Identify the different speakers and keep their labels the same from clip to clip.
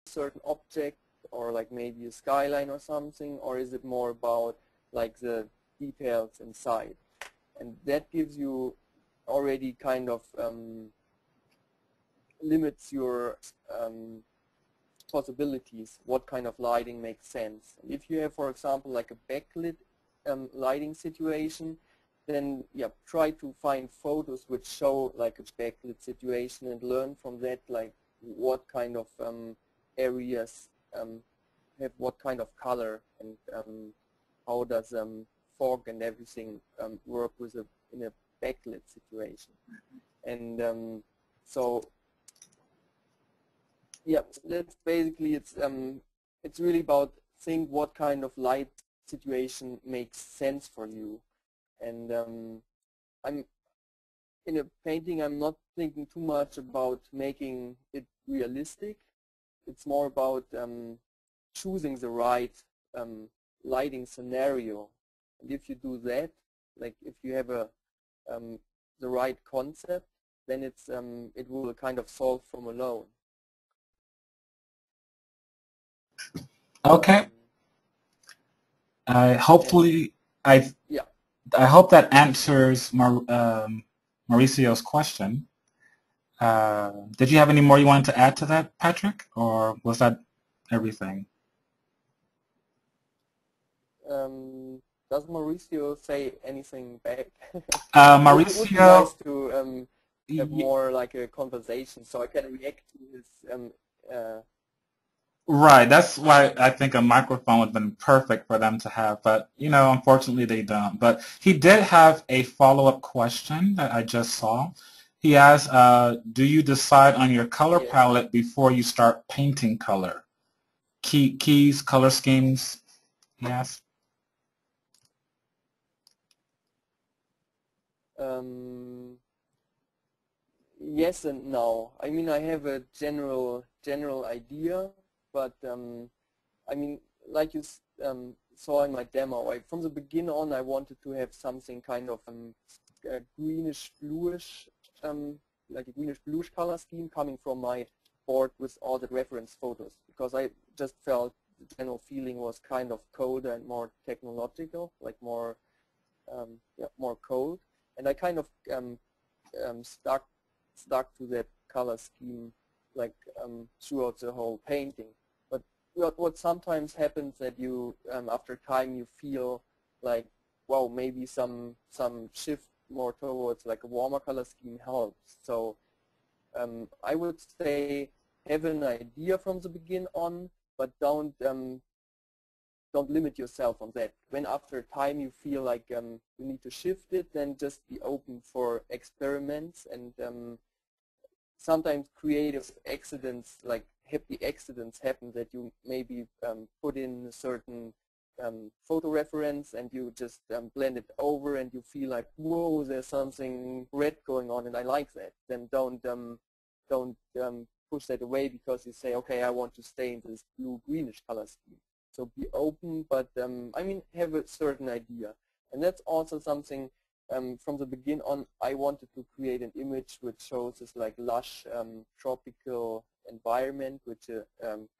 Speaker 1: certain object, or like maybe a skyline or something, or is it more about like the details inside? And that gives you already kind of limits your possibilities, what kind of lighting makes sense. If you have, for example, like a backlit lighting situation, then yeah, try to find photos which show like a backlit situation and learn from that, like what kind of areas have what kind of color, and how does fog and everything work with in a backlit situation. And so yeah, that's basically, it's really about think what kind of light situation makes sense for you. And I'm in a painting, I'm not thinking too much about making it realistic. It's more about choosing the right lighting scenario. And if you do that, like if you have a the right concept, then it will kind of solve from alone.
Speaker 2: Okay. Hopefully, I hope that answers Mauricio's question. Did you have any more you wanted to add to that, Patrick, or was that everything?
Speaker 1: Does Mauricio say anything back?
Speaker 2: Mauricio,
Speaker 1: it would be nice to have more like a conversation, so I can react to his.
Speaker 2: Right, that's why I think a microphone would have been perfect for them to have, but you know, unfortunately they don't. But he did have a follow-up question that I just saw. He asked, do you decide on your color palette before you start painting color? Keys, color schemes, yes?
Speaker 1: Yes and no. I mean, I have a general idea, but I mean, like you saw in my demo, from the beginning on, I wanted to have something kind of a greenish bluish, like a greenish bluish color scheme coming from my board with all the reference photos, because I just felt the general feeling was kind of colder and more technological, like more more cold, and I kind of stuck to that color scheme like throughout the whole painting. But what sometimes happens that you after time you feel like, wow, maybe some shift more towards like a warmer color scheme helps. So I would say have an idea from the beginning on, but don't limit yourself on that. When after time you feel like you need to shift it, then just be open for experiments, and sometimes creative accidents, like happy accidents, happen that you maybe put in a certain photo reference and you just blend it over and you feel like, whoa, there's something red going on and I like that. Then don't push that away because you say, okay, I want to stay in this blue-greenish color scheme. So be open, but I mean, have a certain idea. And that's also something from the beginning on, I wanted to create an image which shows this like lush tropical environment, which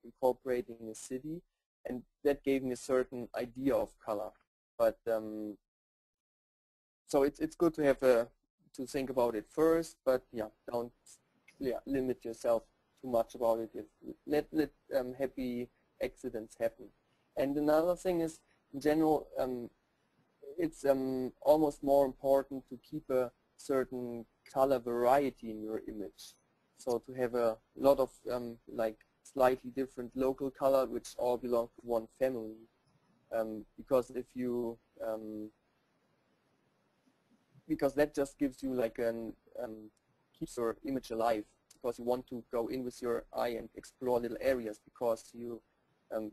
Speaker 1: incorporating a city, and that gave me a certain idea of color. But so it's good to have to think about it first, but yeah, don't limit yourself too much about it. Let happy accidents happen. And another thing is, in general, it's almost more important to keep a certain color variety in your image. So to have a lot of like slightly different local color which all belong to one family. Because if you because that just gives you like keeps your image alive, because you want to go in with your eye and explore little areas, because you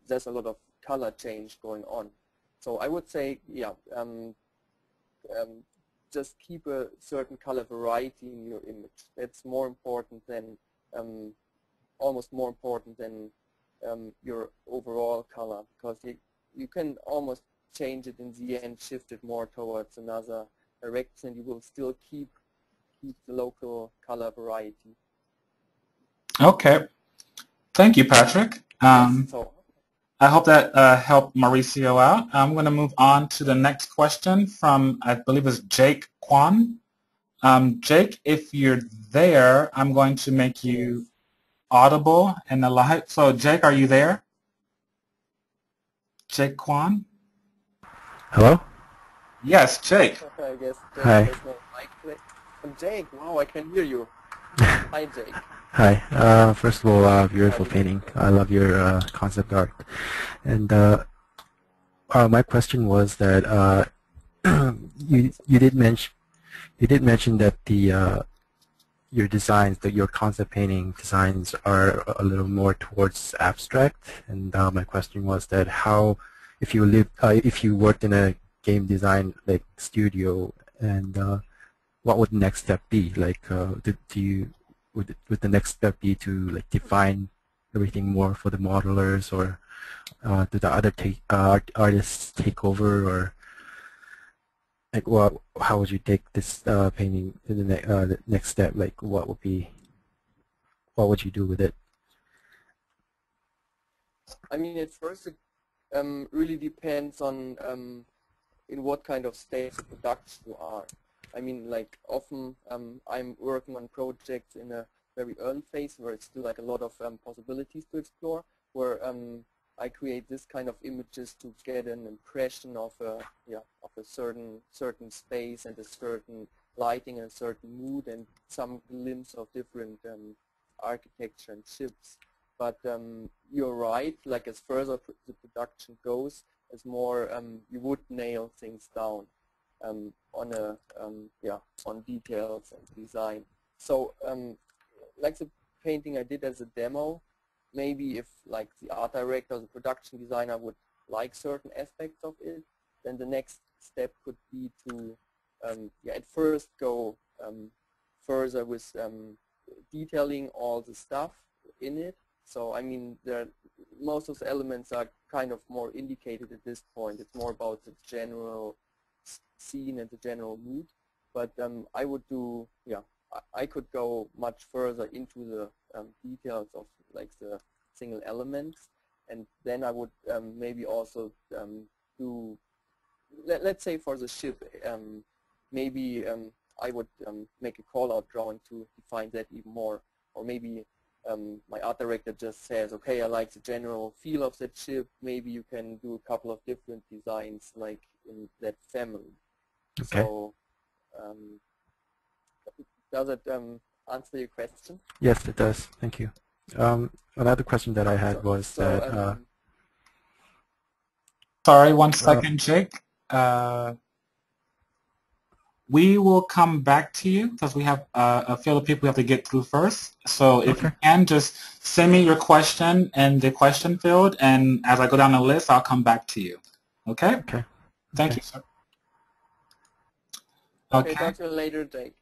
Speaker 1: there's a lot of color change going on. So I would say, yeah, just keep a certain color variety in your image. That's more important than, almost more important than your overall color, because you can almost change it in the end, shift it more towards another direction. You will still keep the local color variety.
Speaker 2: Okay. Thank you, Patrick. Um,
Speaker 1: so
Speaker 2: I hope that helped Mauricio out. I'm going to move on to the next question from, I believe it's Jake Kwan. Jake, if you're there, I'm going to make you audible and alive. So Jake, are you there? Jake Kwan?
Speaker 3: Hello?
Speaker 2: Yes, Jake.
Speaker 1: I guess Jake
Speaker 3: Hi.
Speaker 1: has no mic click. Jake, wow, I can hear you. Hi, Jake.
Speaker 3: Hi. First of all, beautiful painting. I love your concept art. And my question was that you did mention that your designs, that your concept painting designs are a little more towards abstract. And my question was that how, if you worked in a game design like studio, and what would the next step be? Like, would the next step be to like define everything more for the modelers, or do the other artists take over, or like how would you take this painting to the next step? Like, what would you do with it?
Speaker 1: I mean, at first it really depends on in what kind of stage of production you are. I mean, like often I'm working on projects in a very early phase where it's still like a lot of possibilities to explore, where I create this kind of images to get an impression of a certain space and a certain lighting and a certain mood and some glimpse of different architecture and shapes. But you're right, like as further the production goes, as more you would nail things down on a on details and design. So like the painting I did as a demo, maybe if like the art director or the production designer would like certain aspects of it, then the next step could be to at first go further with detailing all the stuff in it. So I mean, most of the elements are kind of more indicated at this point. It's more about the general scene and the general mood. But I would do, I could go much further into the details of like the single elements, and then I would maybe also do, let's say for the ship, maybe I would make a call-out drawing to define that even more, or maybe my art director just says, okay, I like the general feel of that ship, maybe you can do a couple of different designs like in that family.
Speaker 3: Okay.
Speaker 1: So does it answer your question?
Speaker 3: Yes, it does. Thank you. Another question that I had was that...
Speaker 2: sorry, one second, Jake. We will come back to you because we have a few other people we have to get through first. So if you can, just send me your question in the question field, and as I go down the list, I'll come back to you. Okay?
Speaker 3: Okay.
Speaker 2: Thank you, sir.
Speaker 1: Okay, talk to you later, Jake.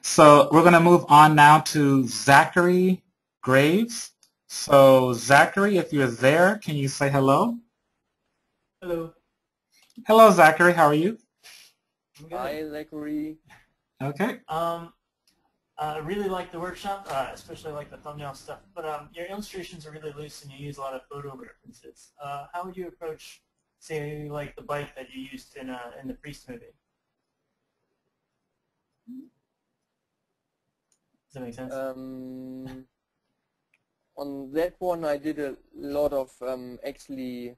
Speaker 2: So we're going to move on now to Zachary Graves. So Zachary, if you're there, can you say hello?
Speaker 4: Hello.
Speaker 2: Hello, Zachary. How are you?
Speaker 1: Hi, Zachary.
Speaker 2: Okay.
Speaker 4: I really like the workshop, especially like the thumbnail stuff. But your illustrations are really loose, and you use a lot of photo references. How would you approach, say, like the bike that you used in the Priest movie? Does that make sense?
Speaker 1: On that one, I did a lot of actually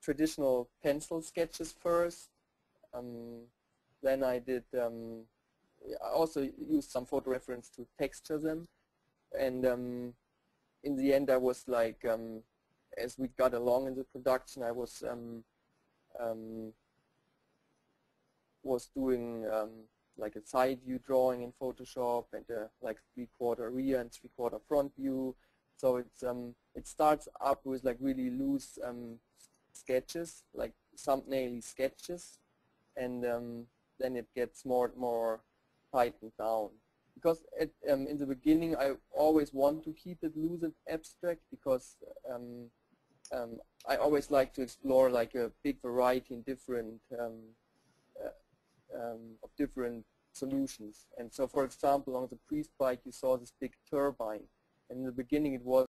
Speaker 1: traditional pencil sketches first. Then I did. I also used some photo reference to texture them, and in the end, I was like, as we got along in the production, I was doing like a side view drawing in Photoshop and like 3/4 rear and 3/4 front view. So it's it starts up with like really loose sketches, like thumbnail sketches, and then it gets more tightened down. Because in the beginning, I always want to keep it loose and abstract because I always like to explore like a big variety in different of different solutions. And so, for example, on the Priest bike, you saw this big turbine, In the beginning, it was